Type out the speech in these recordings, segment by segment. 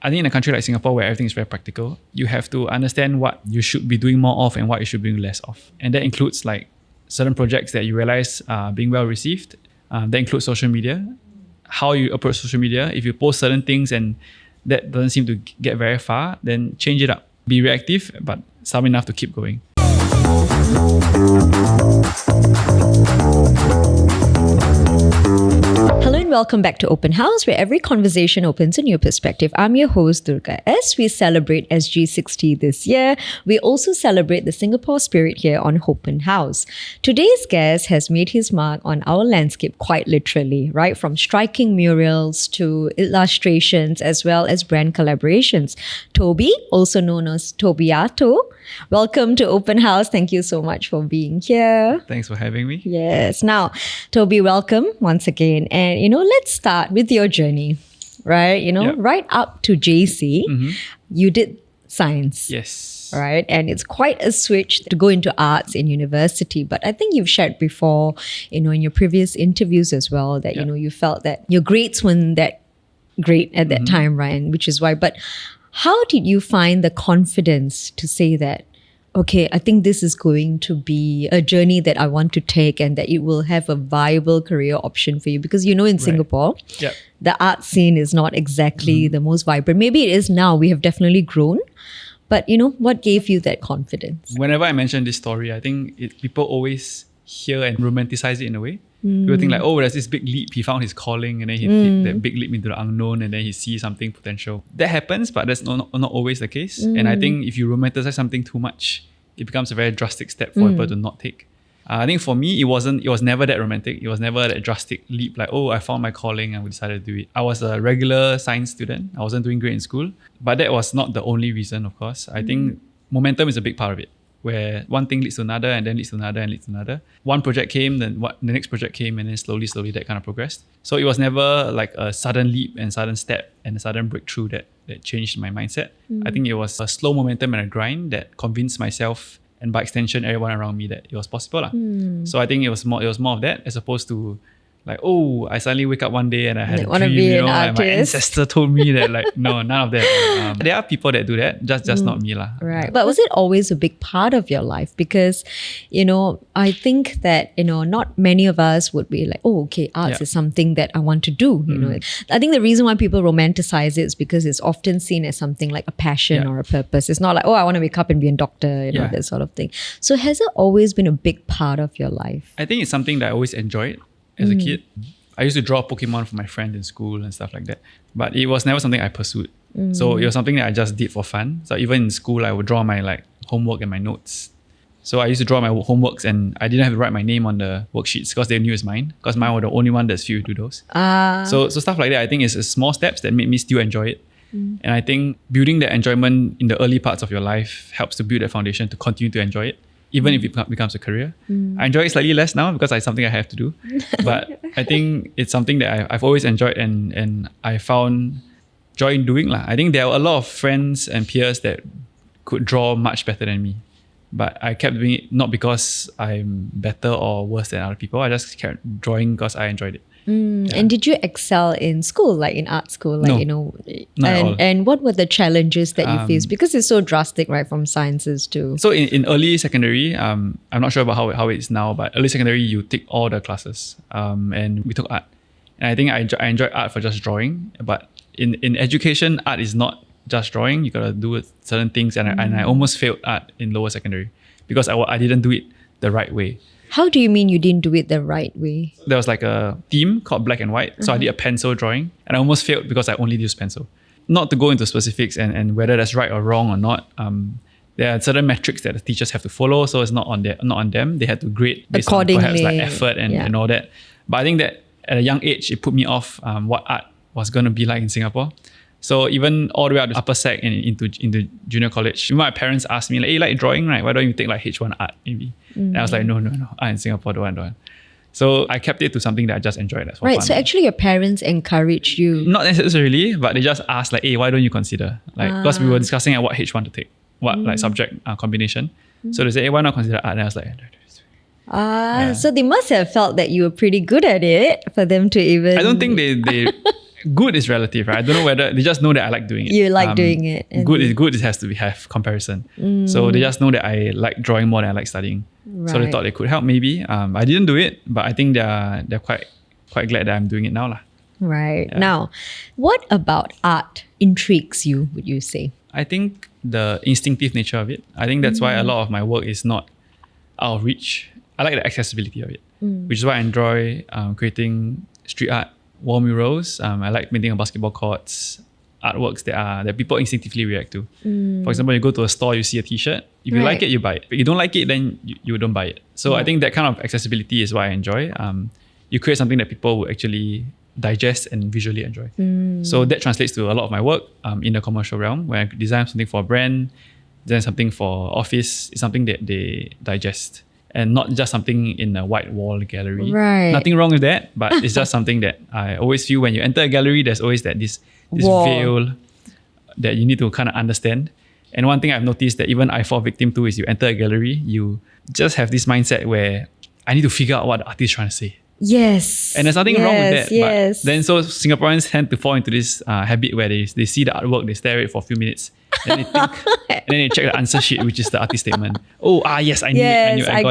I think in a country like Singapore where everything is very practical, you have to understand what you should be doing more of and what you should be doing less of. And that includes like certain projects that you realize are being well received. That includes social media, how you approach social media. If you post certain things and that doesn't seem to get very far, then change it up. Be reactive, but stubborn enough to keep going. Hello and welcome back to Open House, where every conversation opens a new perspective. I'm your host, Durga. As we celebrate SG60 this year, we also celebrate the Singapore spirit here on Open House. Today's guest has made his mark on our landscape quite literally, right? From striking murals to illustrations, as well as brand collaborations. Toby, also known as Tobyato, welcome to Open House. Thank you so much for being here. Thanks for having me. Yes. Now, Toby, welcome once again. And, let's start with your journey, right? Right up to JC, you did science. Yes. Right? And it's quite a switch to go into arts in university. But I think you've shared before, in your previous interviews as well, that, you felt that your grades weren't that great at that time, right? And which is why. But how did you find the confidence to say that, okay, I think this is going to be a journey that I want to take and that it will have a viable career option for you? Because in Singapore, the art scene is not exactly the most vibrant. Maybe it is now. We have definitely grown. But, what gave you that confidence? Whenever I mention this story, I think people always hear and romanticize it in a way. People think like, there's this big leap. He found his calling and then he did that big leap into the unknown and then he sees something potential. That happens, but that's not always the case. And I think if you romanticize something too much, it becomes a very drastic step for people to not take. I think for me, it was never that romantic. It was never that drastic leap like, I found my calling and we decided to do it. I was a regular science student. I wasn't doing great in school, but that was not the only reason, of course. I think momentum is a big part of it, where one thing leads to another and then leads to another and leads to another. One project came, then the next project came, and then slowly that kind of progressed. So it was never like a sudden leap and sudden step and a sudden breakthrough that changed my mindset. I think it was a slow momentum and a grind that convinced myself and by extension everyone around me that it was possible. So I think it was more of that as opposed to like, I suddenly wake up one day and I had a dream, like my ancestor told me that, like, no, none of that. There are people that do that, just not me. Right. But was it always a big part of your life? Because, I think that, not many of us would be like, arts is something that I want to do. I think the reason why people romanticize it is because it's often seen as something like a passion or a purpose. It's not like, I want to wake up and be a doctor, that sort of thing. So has it always been a big part of your life? I think it's something that I always enjoyed. As a kid, I used to draw Pokemon for my friend in school and stuff like that. But it was never something I pursued. So it was something that I just did for fun. So even in school, I would draw my homework and my notes. So I used to draw my homeworks and I didn't have to write my name on the worksheets because they knew it's mine. Because mine were the only one that's filled with doodles. So stuff like that, I think is small steps that made me still enjoy it. And I think building that enjoyment in the early parts of your life helps to build that foundation to continue to enjoy it. Even if it becomes a career. I enjoy it slightly less now because it's something I have to do. But I think it's something that I've always enjoyed and I found joy in doing. I think there are a lot of friends and peers that could draw much better than me. But I kept doing it not because I'm better or worse than other people. I just kept drawing because I enjoyed it. And did you excel in school, like in art school? Like, no, not at all. And what were the challenges that you faced? Because it's so drastic, right, from sciences to... So in early secondary, I'm not sure about how it is now, but early secondary, you take all the classes and we took art. And I think I enjoyed art for just drawing. But in education, art is not just drawing. You got to do certain things. And I almost failed art in lower secondary because I didn't do it the right way. How do you mean you didn't do it the right way? There was like a theme called black and white. So I did a pencil drawing and I almost failed because I only used pencil. Not to go into specifics and whether that's right or wrong or not. There are certain metrics that the teachers have to follow. So it's not on them. They had to grade based accordingly, on perhaps like effort and all that. But I think that at a young age, it put me off what art was going to be like in Singapore. So even all the way up to upper sec and into junior college, my parents asked me, like, hey, you like drawing, right? Why don't you take like H1 art maybe? And I was like, no, art in Singapore, don't want. So I kept it to something that I just enjoyed. That's right. fun. So actually your parents encouraged you? Not necessarily, but they just asked like, hey, why don't you consider? Like, because we were discussing what H1 to take, what like subject combination. So they said, hey, why not consider art? And I was like, so they must have felt that you were pretty good at it for them to even... I don't think they good is relative, right? I don't know whether they just know that I like doing it. You like doing it. And Good is good. It has to have comparison. So they just know that I like drawing more than I like studying. So they Right. thought they could help maybe. I didn't do it, but I think they're quite glad that I'm doing it now lah. Right. Now, what about art intrigues you, would you say? I think the instinctive nature of it. I think that's why a lot of my work is not out of reach. I like the accessibility of it, which is why I enjoy creating street art, wall murals. I like painting on basketball courts, artworks that people instinctively react to. For example, you go to a store, you see a t-shirt. If you like it, you buy it. If you don't like it, then you don't buy it. So I think that kind of accessibility is what I enjoy. You create something that people will actually digest and visually enjoy. So that translates to a lot of my work in the commercial realm. When I design something for a brand, design something for office, it's something that they digest. And not just something in a white wall gallery. Right. Nothing wrong with that, but it's just something that I always feel when you enter a gallery, there's always this Wall. veil that you need to kind of understand. And one thing I've noticed that even I fall victim to is you enter a gallery, you just have this mindset where I need to figure out what the artist is trying to say. Yes. And there's nothing wrong with that. Yes. But then so Singaporeans tend to fall into this habit where they see the artwork, they stare at it for a few minutes, then they think, and then they check the answer sheet, which is the artist statement. Oh, yes, I knew it. I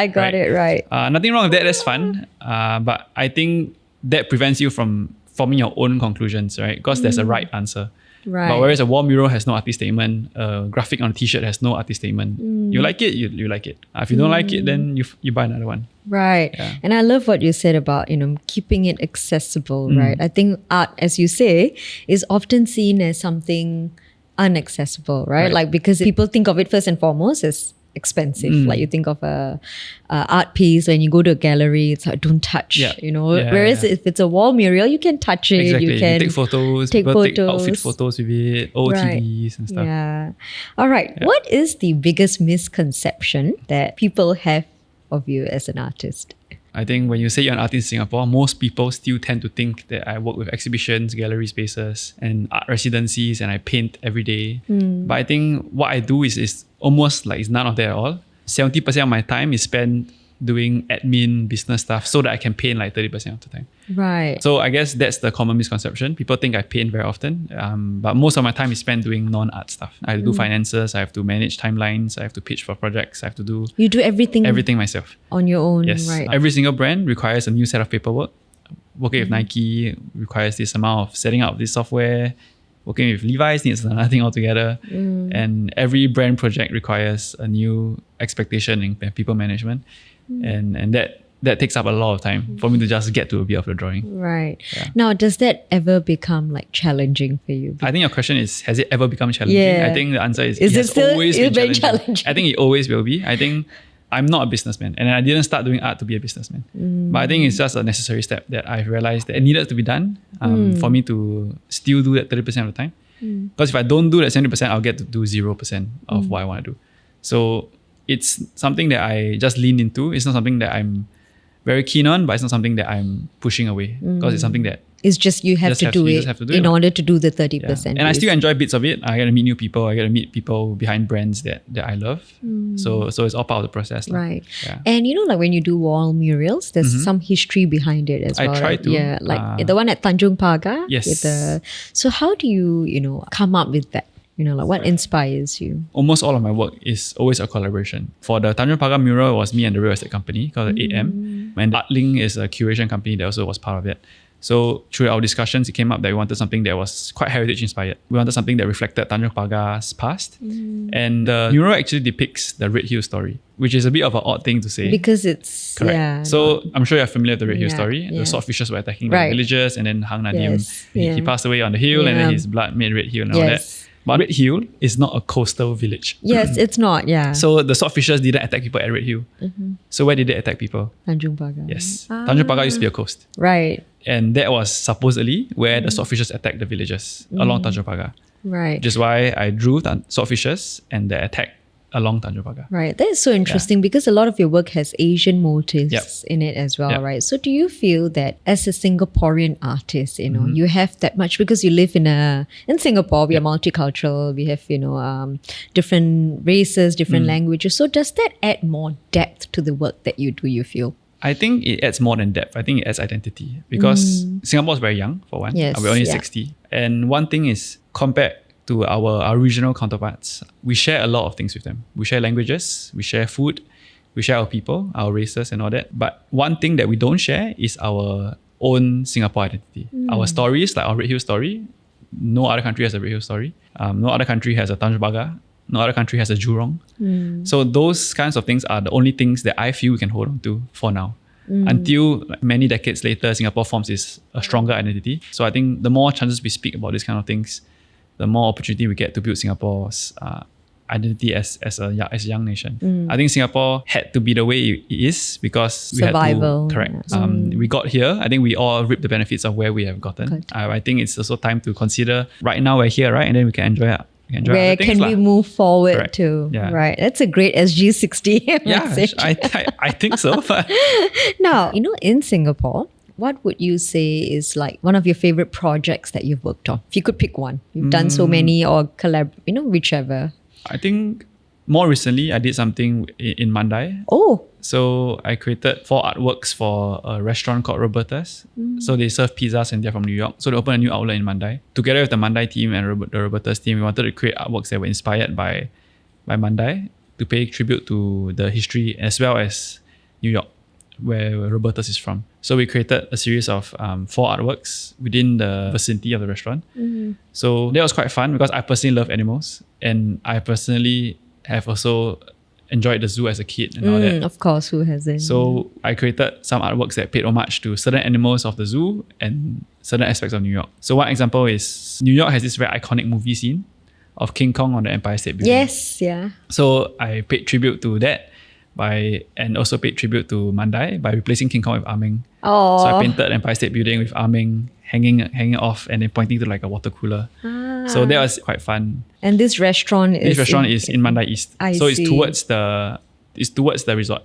got it right. Nothing wrong with that. That's fun. But I think that prevents you from forming your own conclusions, right? Because there's a right answer. Right. But whereas a wall mural has no artist statement, a graphic on a t-shirt has no artist statement. You like it, you like it. If you don't like it, then you buy another one. Right. Yeah. And I love what you said about, keeping it accessible, right? I think art, as you say, is often seen as something unaccessible, right? Like, because people think of it first and foremost as expensive. Like, you think of a art piece when you go to a gallery, it's like, don't touch, whereas if it's a wall mural, you can touch it. Exactly. You can take photos, take people take photos. outfit photos with it, OOTDs and stuff. Yeah. All right. Yeah. What is the biggest misconception that people have of you as an artist? I think when you say you're an artist in Singapore, most people still tend to think that I work with exhibitions, gallery spaces, and art residencies, and I paint every day. But I think what I do is almost like it's none of that at all. 70% of my time is spent doing admin, business stuff, so that I can paint like 30% of the time. Right. So I guess that's the common misconception. People think I paint very often, but most of my time is spent doing non-art stuff. I have to do finances, I have to manage timelines, I have to pitch for projects, I have to do You do everything myself. on your own, Yes. right? Every single brand requires a new set of paperwork. Working with Nike requires this amount of setting up this software. Working with Levi's needs another thing altogether. And every brand project requires a new expectation in people management. And that takes up a lot of time for me to just get to a bit of the drawing. Right. Yeah. Now, does that ever become like challenging for you? I think your question is, has it ever become challenging? Yeah. I think the answer is Is it it has still always been been challenging. challenging? I think it always will be. I think I'm not a businessman, and I didn't start doing art to be a businessman. But I think it's just a necessary step that I've realized that it needed to be done for me to still do that 30% of the time. Because if I don't do that 70%, I'll get to do 0% of what I want to do. So it's something that I just lean into. It's not something that I'm very keen on, but it's not something that I'm pushing away, because it's something that It's just you have to do you it just have to do in it. order to do the yeah. 30%. And I still enjoy bits of it. I get to meet new people. I get to meet people behind brands that I love. So it's all part of the process. Right. Yeah. And like when you do wall murals, there's some history behind it as I well. try right? to. Yeah, like the one at Tanjung Pagar. Yes. So how do you, come up with that? Like what inspires you? Almost all of my work is always a collaboration. For the Tanjung Pagar mural, it was me and the real estate company called 8M. And 𝙤𝙤𝙚𝙧𝙚 is a curation company that also was part of it. So through our discussions, it came up that we wanted something that was quite heritage inspired. We wanted something that reflected Tanjung Pagar's past. And the mural actually depicts the Redhill story, which is a bit of an odd thing to say. Because it's Correct. yeah. So I'm sure you're familiar with the Redhill Yeah, story. yeah. The swordfishers were attacking Right. the villagers, and then Hang Nadim, Yes, he yeah. passed away on the hill, and then Yeah. his blood made Redhill and all that. Yes. But Redhill is not a coastal village. Yes, it's not. Yeah. So the swordfishers didn't attack people at Redhill. So where did they attack people? Tanjung Pagar. Yes. Tanjung Pagar used to be a coast. Right. And that was supposedly where the swordfishers attacked the villagers along Tanjung Pagar. Right. Which is why I drew swordfishers and the attack along Tanjung Pagar. Right. That is so interesting because a lot of your work has Asian motifs Yep. in it as well, Yep. right? So do you feel that as a Singaporean artist, you have that much because you live in Singapore, we are multicultural, we have, different races, different languages. So does that add more depth to the work that you do, you feel? I think it adds more than depth. I think it adds identity because Singapore is very young, for one. Yes, We're only yeah. 60. And one thing is, compared to our regional counterparts, we share a lot of things with them. We share languages, we share food, we share our people, our races and all that. But one thing that we don't share is our own Singapore identity. Our stories, like our Redhill story, no other country has a Redhill story. No other country has a Tiong Bahru. No other country has a 𝙩𝙗𝙗 So those kinds of things are the only things that I feel we can hold on to for now. Until many decades later, Singapore forms a stronger identity. So I think the more chances we speak about these kind of things, the more opportunity we get to build Singapore's identity as a young nation. I think Singapore had to be the way it is because we Survival. had to, correct. We got here. I think we all reap the benefits of where we have gotten. I think it's also time to consider, right now we're here, right? And then we can enjoy it. Where can we move forward Correct. to? Yeah. Right. That's a great SG60 Yeah, message. I think so. Now, in Singapore, what would you say is like one of your favorite projects that you've worked on? If you could pick one. You've done so many or whichever. I think more recently, I did something in Mandai. Oh, So I created 4 artworks for a restaurant called 𝙗𝙗𝙗𝙗. So they serve pizzas and they're from New York. So they opened a new outlet in Mandai. Together with the Mandai team and the 𝙗𝙗𝙗𝙗 team, we wanted to create artworks that were inspired by Mandai to pay tribute to the history as well as New York, where 𝙗𝙗𝙗𝙗 is from. So we created a series of 4 artworks within the vicinity of the restaurant. So that was quite fun because I personally love animals and I personally have also enjoyed the zoo as a kid and all that. of course, who hasn't? So I created some artworks that paid homage to certain animals of the zoo and certain aspects of New York. So one example is New York has this very iconic movie scene of King Kong on the Empire State Building. Yes, yeah. So I paid tribute to that and also paid tribute to Mandai by replacing King Kong with Ah Meng. Oh, So I painted the Empire State Building with Ah Meng hanging off and then pointing to like a water cooler. So that was quite fun. and this restaurant is in Mandai East. I so see. It's towards the resort.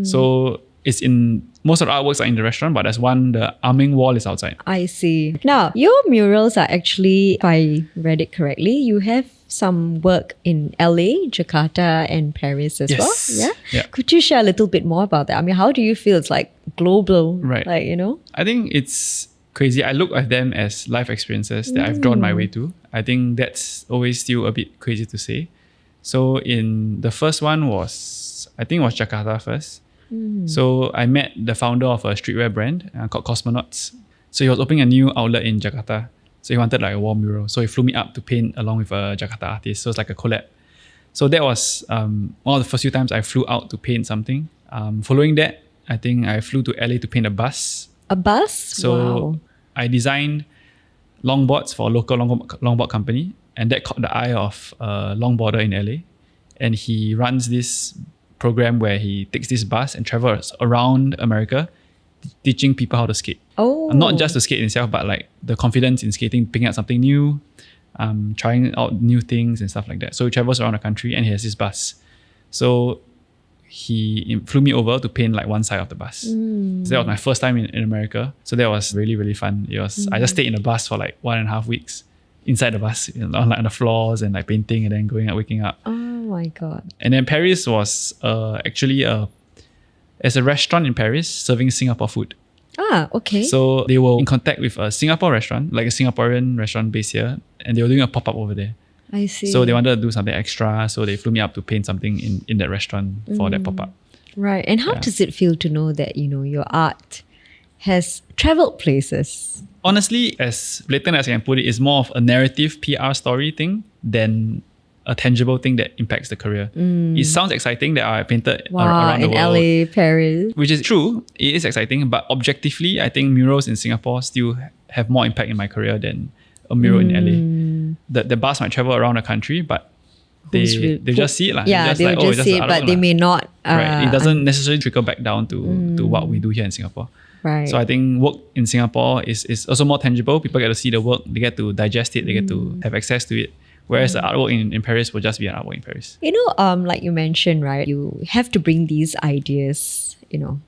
So it's in most of the artworks are in the restaurant, but there's one, the Ah Meng wall is outside. I see. Now, your murals are actually, if I read it correctly, you have some work in LA, Jakarta, and Paris as Yes. well. Yeah? Yeah. Could you share a little bit more about that? I mean, how do you feel? It's like global, Right. Like, I think it's crazy. I look at them as life experiences that I've drawn my way to. I think that's always still a bit crazy to say. So in the first one I think it was Jakarta first. So I met the founder of a streetwear brand called Cosmonauts. So he was opening a new outlet in Jakarta. So he wanted like a wall mural. So he flew me up to paint along with a Jakarta artist. So it's like a collab. So that was one of the first few times I flew out to paint something. Following that, I think I flew to LA to paint a bus. A bus? So Wow. I designed longboards for a local longboard company, and that caught the eye of a longboarder in LA. And he runs this program where he takes this bus and travels around America, teaching people how to skate. Oh. Not just to skate itself, but like the confidence in skating, picking out something new, trying out new things and stuff like that. So he travels around the country and he has this bus. So he flew me over to paint like one side of the bus. So that was my first time in America. So that was really, really fun. I just stayed in the bus for like 1.5 weeks inside the bus, on the floors and like painting and then going out, waking up. Oh my God. And then Paris was actually as a restaurant in Paris serving Singapore food. Ah, okay. So they were in contact with a Singapore restaurant, like a Singaporean restaurant based here, and they were doing a pop-up over there. I see. So they wanted to do something extra, so they flew me up to paint something in that restaurant for that pop-up. Right. And how does it feel to know that, your art has traveled places? Honestly, as blatant as I can put it, it's more of a narrative PR story thing than a tangible thing that impacts the career. It sounds exciting that I painted around the in world. LA, Paris. Which is true. It is exciting, but objectively, I think murals in Singapore still have more impact in my career than a mural in LA. The bus might travel around the country, but they just see it. Yeah, they will just see it, but they may not. Right. It doesn't necessarily trickle back down to what we do here in Singapore. Right. So I think work in Singapore is also more tangible. People get to see the work, they get to digest it, they get to have access to it. Whereas the artwork in Paris will just be an artwork in Paris. Like you mentioned, right? You have to bring these ideas,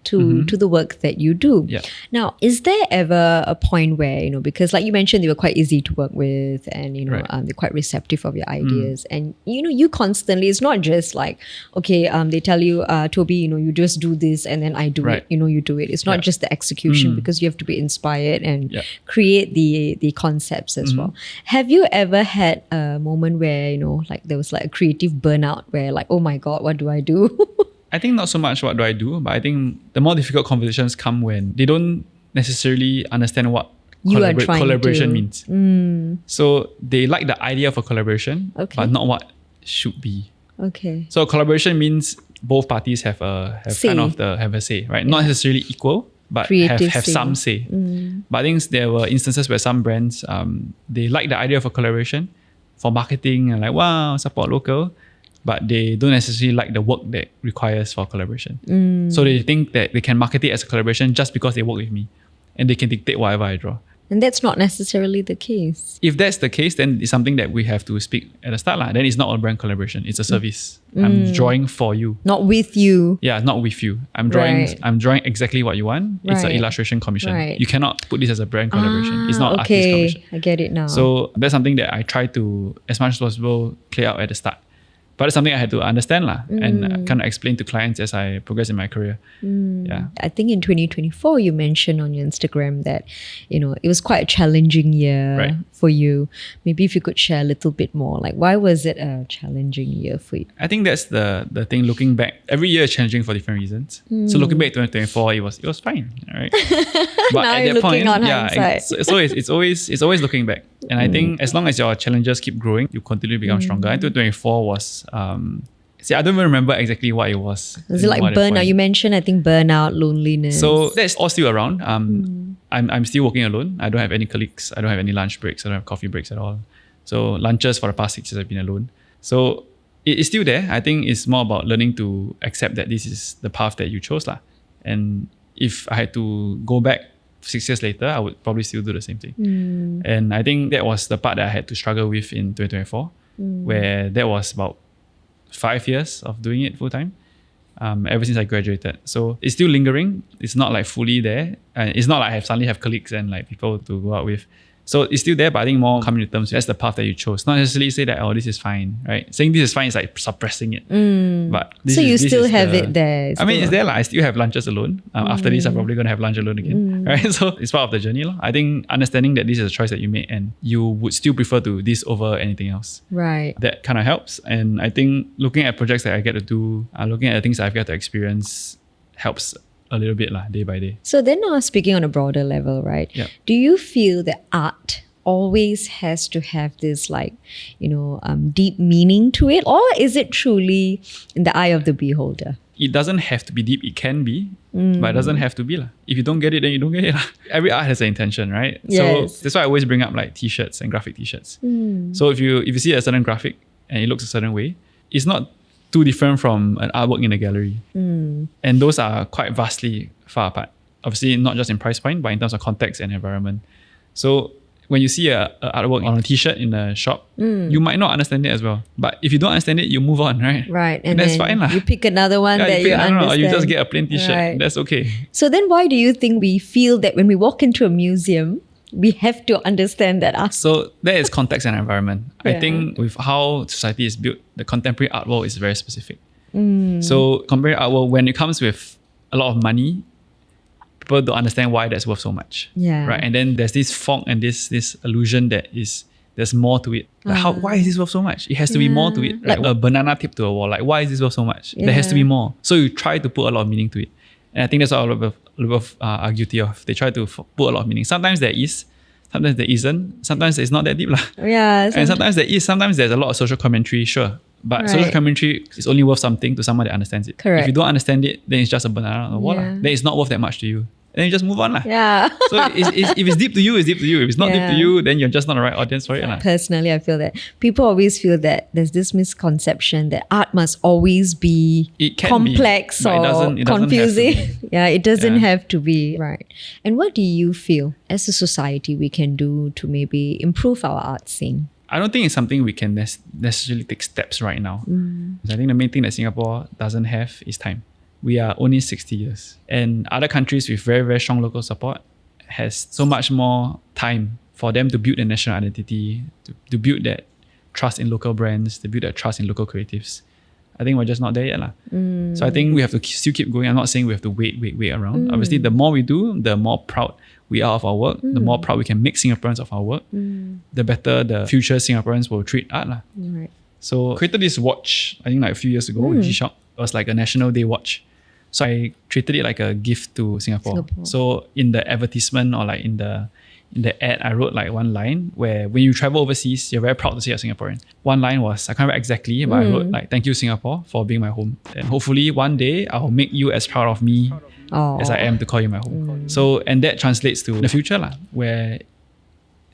to the work that you do. Yeah. Now, is there ever a point where, because like you mentioned, they were quite easy to work with and, Right. they're quite receptive of your ideas. And, you constantly, it's not just like, okay, they tell you, Toby, you just do this and then I do Right. it, you do it. It's not just the execution because you have to be inspired and create the concepts as well. Have you ever had a moment where, like there was like a creative burnout where like, oh my God, what do I do? I think not so much what do I do, but I think the more difficult conversations come when they don't necessarily understand what You are trying collaboration to- means. So they like the idea of a collaboration, Okay. but not what should be. Okay. So collaboration means both parties have Say. kind of have a say, right? Not necessarily equal, but Creative have say. some say. But I think there were instances where some brands they like the idea of a collaboration for marketing and like wow, support local, but they don't necessarily like the work that requires for collaboration. So they think that they can market it as a collaboration just because they work with me, and they can dictate whatever I draw. And that's not necessarily the case. If that's the case, then it's something that we have to speak at the start. Then it's not a brand collaboration. It's a service. I'm drawing for you. Not with you. Yeah, not with you. I'm drawing Right. I'm drawing exactly what you want. It's an Right. illustration commission. Right. You cannot put this as a brand collaboration. It's not artist okay. commission. I get it now. So that's something that I try to, as much as possible, clear out at the start. But it's something I had to understand and kind of explain to clients as I progress in my career. Yeah. I think in 2024, you mentioned on your Instagram that, it was quite a challenging year Right. for you. Maybe if you could share a little bit more, like why was it a challenging year for you? I think that's the thing looking back. Every year is challenging for different reasons. So looking back 2024, it was fine. All right. But Now at you're that point, looking on yeah, hindsight. it's always looking back. And I think as long as your challenges keep growing, you continue to become stronger. And 2024 was I don't even remember exactly what it was. Was it like anymore at that burnout? point. You mentioned, I think, burnout, loneliness. So that's all still around. I'm still working alone. I don't have any colleagues. I don't have any lunch breaks. I don't have coffee breaks at all. So lunches for the past 6 years I've been alone. So it's still there. I think it's more about learning to accept that this is the path that you chose. And if I had to go back 6 years later, I would probably still do the same thing. And I think that was the part that I had to struggle with in 2024, where that was about 5 years of doing it full time. Ever since I graduated. So it's still lingering. It's not like fully there. And it's not like I suddenly have colleagues and like people to go out with. So it's still there, but I think more coming to terms, that's the path that you chose. Not necessarily say that, oh, this is fine, right? Saying this is fine is like suppressing it. But so you still have it there. I mean, it's there. I still have lunches alone. After this, I'm probably going to have lunch alone again, right? So it's part of the journey. I think understanding that this is a choice that you made and you would still prefer to this over anything else. Right. That kind of helps. And I think looking at projects that I get to do, looking at the things I've got to experience helps a little bit day by day. So then now speaking on a broader level, right? Yeah. Do you feel that art always has to have this deep meaning to it? Or is it truly in the eye of the beholder? It doesn't have to be deep. It can be, but it doesn't have to be. If you don't get it, then you don't get it. Every art has an intention, right? Yes. So that's why I always bring up like t-shirts and graphic t-shirts. So if you see a certain graphic and it looks a certain way, it's not too different from an artwork in a gallery. And those are quite vastly far apart. Obviously, not just in price point, but in terms of context and environment. So when you see a artwork on a t-shirt in a shop, you might not understand it as well. But if you don't understand it, you move on, right? Right. And that's fine. You pick another one that you understand. Or you just get a plain t-shirt. Right. That's okay. So then why do you think we feel that when we walk into a museum, we have to understand that art? So there is context and environment. Yeah. I think with how society is built, the contemporary art world is very specific. So contemporary art world, when it comes with a lot of money, people don't understand why that's worth so much. Yeah. Right. And then there's this fog and this illusion that there's more to it. Like why is this worth so much? It has to be more to it. Like a banana tip to a wall. Like why is this worth so much? There has to be more. So you try to put a lot of meaning to it. And I think that's what a lot of are guilty of. They try to put a lot of meaning. Sometimes there is, sometimes there isn't. Sometimes it's not that deep. Yeah. And sometimes there is. Sometimes there's a lot of social commentary, sure. But social commentary is only worth something to someone that understands it. Correct. If you don't understand it, then it's just a banana on the wall. Yeah. Then it's not worth that much to you. And then you just move on. Yeah. So if it's deep to you, it's deep to you. If it's not deep to you, then you're just not the right audience for it. Personally, I feel that people always feel that there's this misconception that art must always be It can complex be, but or it doesn't have to confusing. be. Yeah, it doesn't Yeah. have to be. Right. And what do you feel as a society we can do to maybe improve our art scene? I don't think it's something we can necessarily take steps right now. I think the main thing that Singapore doesn't have is time. we are only 60 years. And other countries with very, very strong local support has so much more time for them to build a national identity, to build that trust in local brands, to build that trust in local creatives. I think we're just not there yet. So I think we have to still keep going. I'm not saying we have to wait around. Obviously, the more we do, the more proud we are of our work, the more proud we can make Singaporeans of our work, the better the future Singaporeans will treat art. Right. So I created this watch, I think like a few years ago with G-Shock. It was like a National Day watch. So I treated it like a gift to Singapore. So in the advertisement or like in the ad, I wrote like one line where when you travel overseas, you're very proud to say you're Singaporean. One line was, I can't remember exactly, but I wrote like, thank you Singapore for being my home. And hopefully one day I'll make you as proud of me as I am to call you my home. So, and that translates to the future where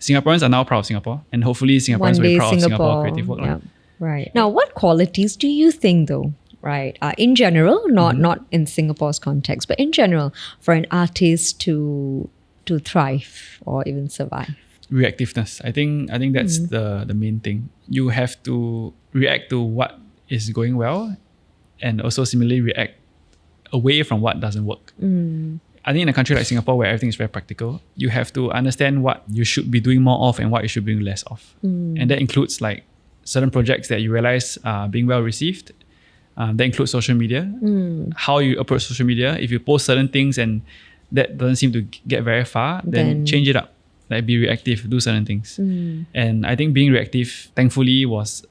Singaporeans are now proud of Singapore, and hopefully Singaporeans will be proud of Singapore creative work. Yeah. Right. Now, what qualities do you think though, right, in general, not in Singapore's context, but in general, for an artist to thrive or even survive? Reactiveness. I think that's the main thing. You have to react to what is going well, and also similarly react away from what doesn't work. I think in a country like Singapore where everything is very practical, you have to understand what you should be doing more of and what you should be doing less of. And that includes like certain projects that you realize are being well received. That includes social media. How you approach social media. If you post certain things and that doesn't seem to get very far, then change it up. Like be reactive, do certain things. And I think being reactive, thankfully, was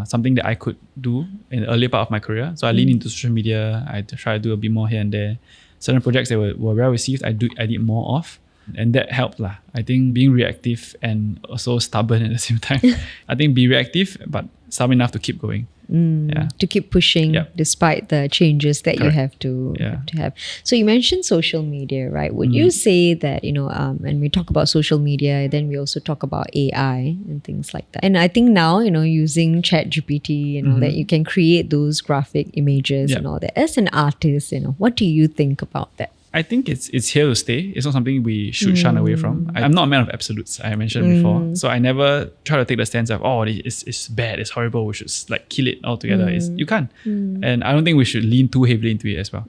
something that I could do in the early part of my career. So I leaned into social media. I try to do a bit more here and there. Certain projects that were well received, I did more of. And that helped. I think being reactive and also stubborn at the same time. I think be reactive, but stubborn enough to keep going. To keep pushing despite the changes that you have to have. So you mentioned social media, right? Would you say that, and we talk about social media, then we also talk about AI and things like that. And I think now, using ChatGPT and all that, you can create those graphic images and all that. As an artist, what do you think about that? I think it's here to stay. It's not something we should shun away from. I'm not a man of absolutes, I mentioned before. So I never try to take the stance of, it's bad, it's horrible, we should like kill it altogether. You can't. And I don't think we should lean too heavily into it as well.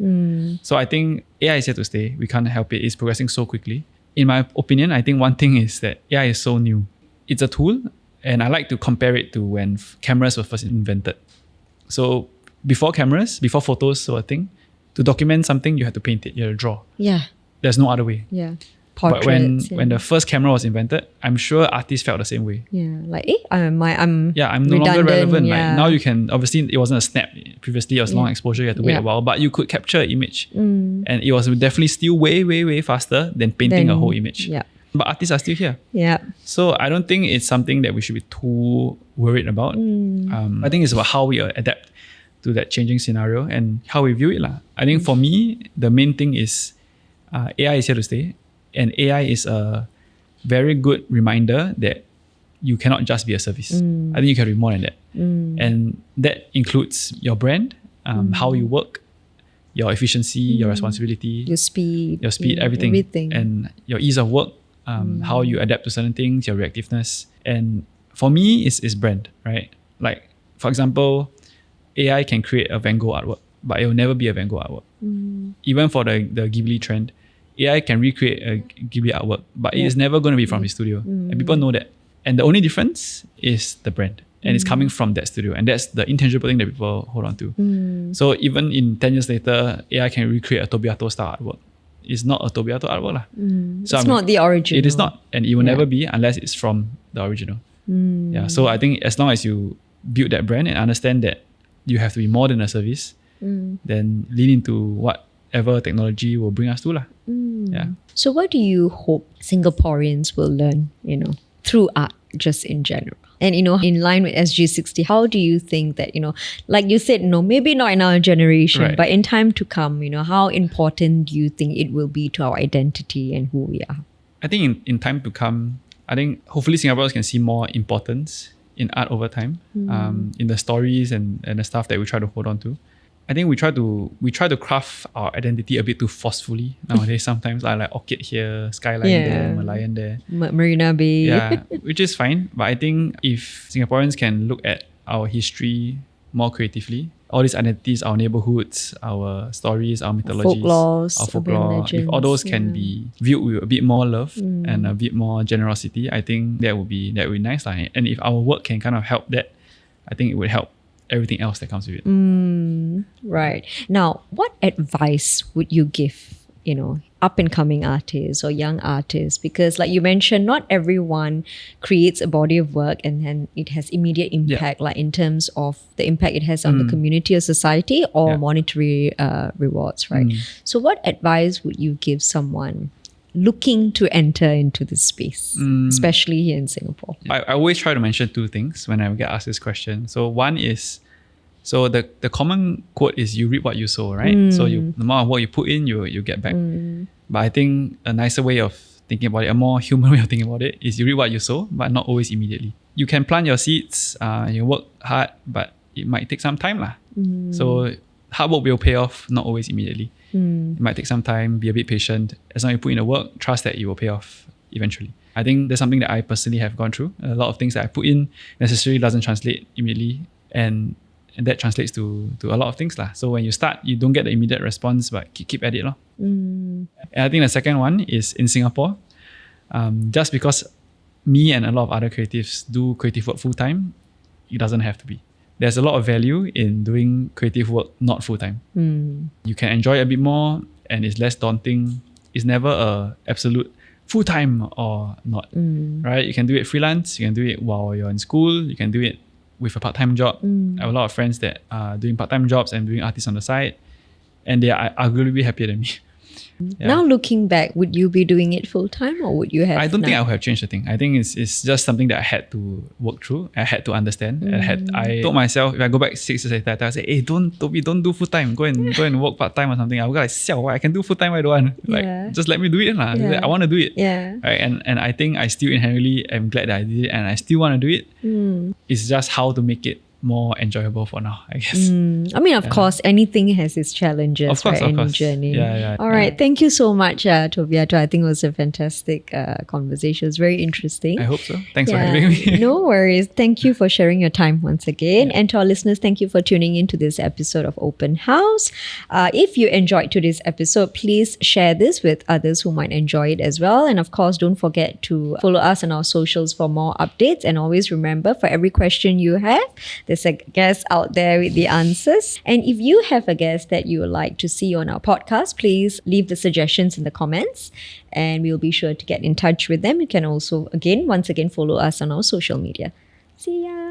So I think AI is here to stay. We can't help it. It's progressing so quickly. In my opinion, I think one thing is that AI is so new. It's a tool, and I like to compare it to when cameras were first invented. So before cameras, before photos were a thing, to document something, you have to paint it, you have to draw. Yeah. There's no other way. Yeah. Portraits, but when the first camera was invented, I'm sure artists felt the same way. Yeah. Like, I'm no longer relevant. Yeah. Like now you can, obviously it wasn't a snap. Previously it was long exposure, you had to wait a while, but you could capture an image. And it was definitely still way, way, way faster than painting a whole image. Yeah. But artists are still here. Yeah. So I don't think it's something that we should be too worried about. I think it's about how we adapt to that changing scenario and how we view it. I think for me, the main thing is AI is here to stay, and AI is a very good reminder that you cannot just be a service. I think you can be more than that. And that includes your brand, how you work, your efficiency, your responsibility, your speed, everything. And your ease of work, how you adapt to certain things, your reactiveness. And for me, it's brand, right? Like, for example, AI can create a Van Gogh artwork, but it will never be a Van Gogh artwork. Even for the Ghibli trend, AI can recreate a Ghibli artwork, but it is never going to be from his studio. And people know that. And the only difference is the brand. And it's coming from that studio. And that's the intangible thing that people hold on to. So even in 10 years later, AI can recreate a Tobyato style artwork. It's not a Tobyato artwork. So it's not the original. It is not. And it will never be unless it's from the original. So I think as long as you build that brand and understand that you have to be more than a service, then lean into whatever technology will bring us to. So what do you hope Singaporeans will learn, through art, just in general? And, in line with SG60, how do you think that, like you said, maybe not in our generation, but in time to come, how important do you think it will be to our identity and who we are? I think in time to come, I think hopefully Singaporeans can see more importance in art over time, in the stories and the stuff that we try to hold on to. I think we try to craft our identity a bit too forcefully nowadays. Sometimes like Orchid here, Skyline there, Merlion there, Marina Bay. Which is fine. But I think if Singaporeans can look at our history more creatively. All these identities, our neighborhoods, our stories, our mythologies, Folklores, our folklore, if all those can be viewed with a bit more love and a bit more generosity, I think that would be nice. And if our work can kind of help that, I think it would help everything else that comes with it. Right. Now, what advice would you give, up and coming artists or young artists? Because like you mentioned, not everyone creates a body of work and then it has immediate impact, like in terms of the impact it has on the community or society or monetary rewards, right? So what advice would you give someone looking to enter into this space, especially here in Singapore? I always try to mention two things when I get asked this question. So one is, so the common quote is you reap what you sow, right? So the amount of work you put in, you get back. But I think a nicer way of thinking about it, a more human way of thinking about it, is you reap what you sow, but not always immediately. You can plant your seeds, you work hard, but it might take some time lah. So hard work will pay off, not always immediately. It might take some time, be a bit patient. As long as you put in the work, trust that it will pay off eventually. I think that's something that I personally have gone through. A lot of things that I put in necessarily doesn't translate immediately, and that translates to a lot of things lah. So when you start, you don't get the immediate response, but keep at it lah. And I think the second one is in Singapore. Just because me and a lot of other creatives do creative work full time, it doesn't have to be. There's a lot of value in doing creative work not full time. You can enjoy it a bit more, and it's less daunting. It's never a absolute full time or not, right? You can do it freelance. You can do it while you're in school. You can do it with a part-time job. I have a lot of friends that are doing part-time jobs and doing artists on the side, and they are arguably happier than me. Now looking back, would you be doing it full-time or would you have? I don't think I would have changed the thing. I think it's just something that I had to work through. I had to understand. I told myself, if I go back 6 years later, I say, hey, Toby, don't do full-time. Go and work part-time or something. I would like, I can do full-time, I don't want. Just let me do it. I want to do it. Right? And I think I still inherently am glad that I did it, and I still want to do it. It's just how to make it more enjoyable for now, I guess. I mean, of course, anything has its challenges, of course, right? Of course. Journey. All Yeah. right. Thank you so much, Tobyato. I think it was a fantastic conversation. It was very interesting. I hope so. Thanks for having me. No worries. Thank you for sharing your time once again. And to our listeners, thank you for tuning in to this episode of Open House. If you enjoyed today's episode, please share this with others who might enjoy it as well. And of course, don't forget to follow us on our socials for more updates. And always remember, for every question you have, there's a guest out there with the answers. And if you have a guest that you would like to see on our podcast, please leave the suggestions in the comments and we'll be sure to get in touch with them. You can also, once again, follow us on our social media. See ya.